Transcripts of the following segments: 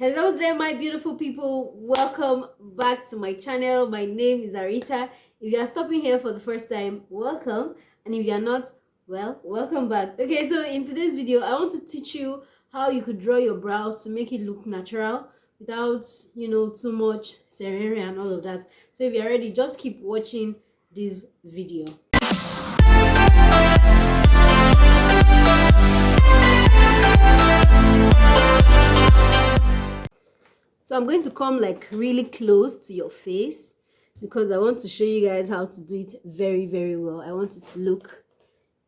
Hello there, my beautiful people. Welcome back to my channel. My name is Arita. If you are stopping here for the first time, welcome. And if you are not, well, welcome back. Okay, so in today's video, I want to teach you how you could draw your brows to make it look natural without, too much ceremony and all of that. So if you're ready, just keep watching this video. So I'm going to come like really close to your face because I want to show you guys how to do it very, very well. I want it to look,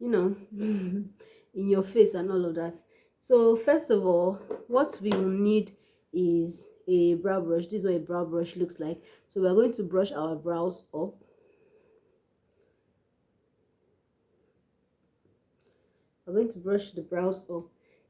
in your face and all of that. So first of all, what we will need is a brow brush. This is what a brow brush looks like. So we're going to brush our brows up. We're going to brush the brows up.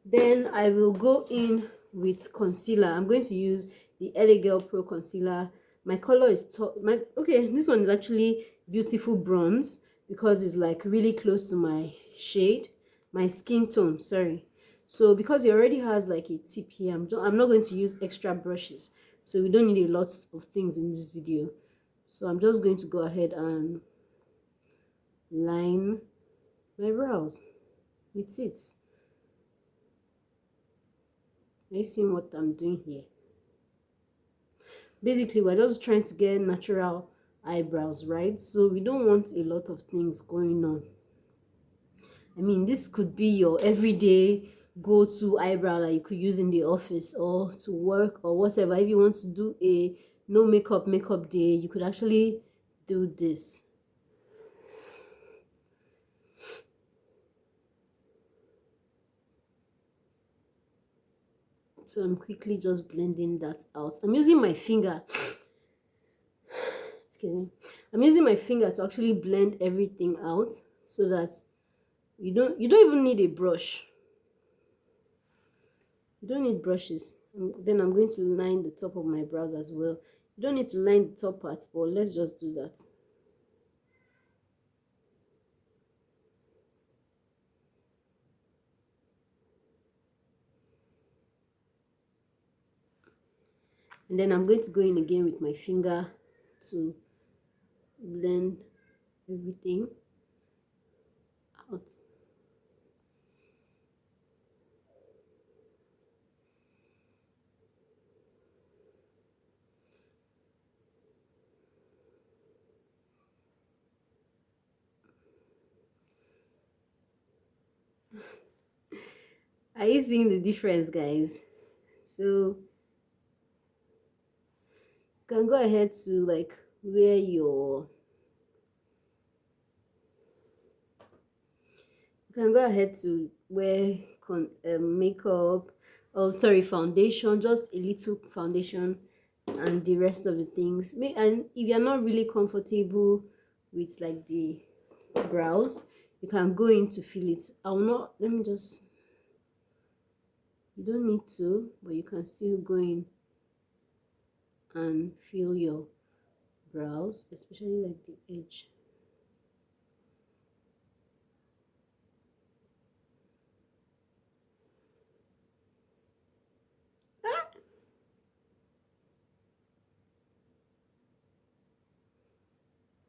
Then I will go in with concealer. I'm going to use the LA Girl Pro concealer. My color is this one is actually beautiful bronze because it's like really close to my shade, my skin tone, sorry. So because it already has like a tip here, I'm not going to use extra brushes, so we don't need a lot of things in this video. So I'm just going to go ahead and line my brows with it. Are you seeing what I'm doing here? Basically, we're just trying to get natural eyebrows, right? So we don't want a lot of things going on. I mean, this could be your everyday go-to eyebrow that you could use in the office or to work or whatever. If you want to do a no makeup day, you could actually do this. So I'm quickly just blending that out. I'm using my finger. Excuse me. I'm using my finger to actually blend everything out so that you don't even need a brush. You don't need brushes. Then I'm going to line the top of my brows as well. You don't need to line the top part, but let's just do that. And then I'm going to go in again with my finger to blend everything out. Are you seeing the difference, guys? So you can go ahead to like wear your makeup, foundation, just a little foundation and the rest of the things. And if you're not really comfortable with like the brows, you can go in to fill it. You don't need to, but you can still go in and fill your brows, especially like the edge.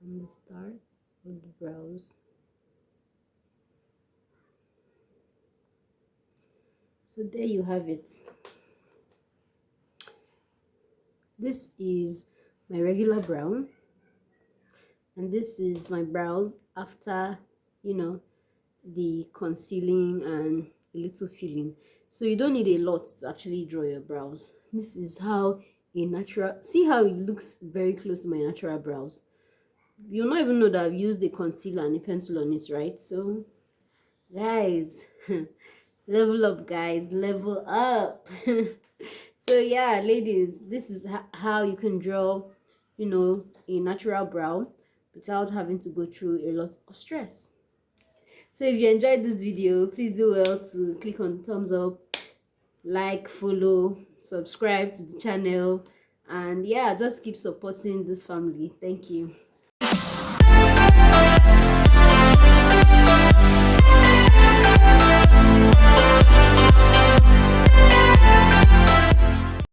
On the start of the brows. So there you have it. This is my regular brown, and this is my brows after the concealing and a little filling. So you don't need a lot to actually draw your brows. This is how see how it looks very close to my natural brows. You'll not even know that I've used a concealer and a pencil on it, right? So guys, level up, guys, level up. So yeah, ladies, this is how you can draw a natural brow without having to go through a lot of stress. So if you enjoyed this video, please do well to click on thumbs up, like, follow, subscribe to the channel, and yeah, just keep supporting this family. Thank you.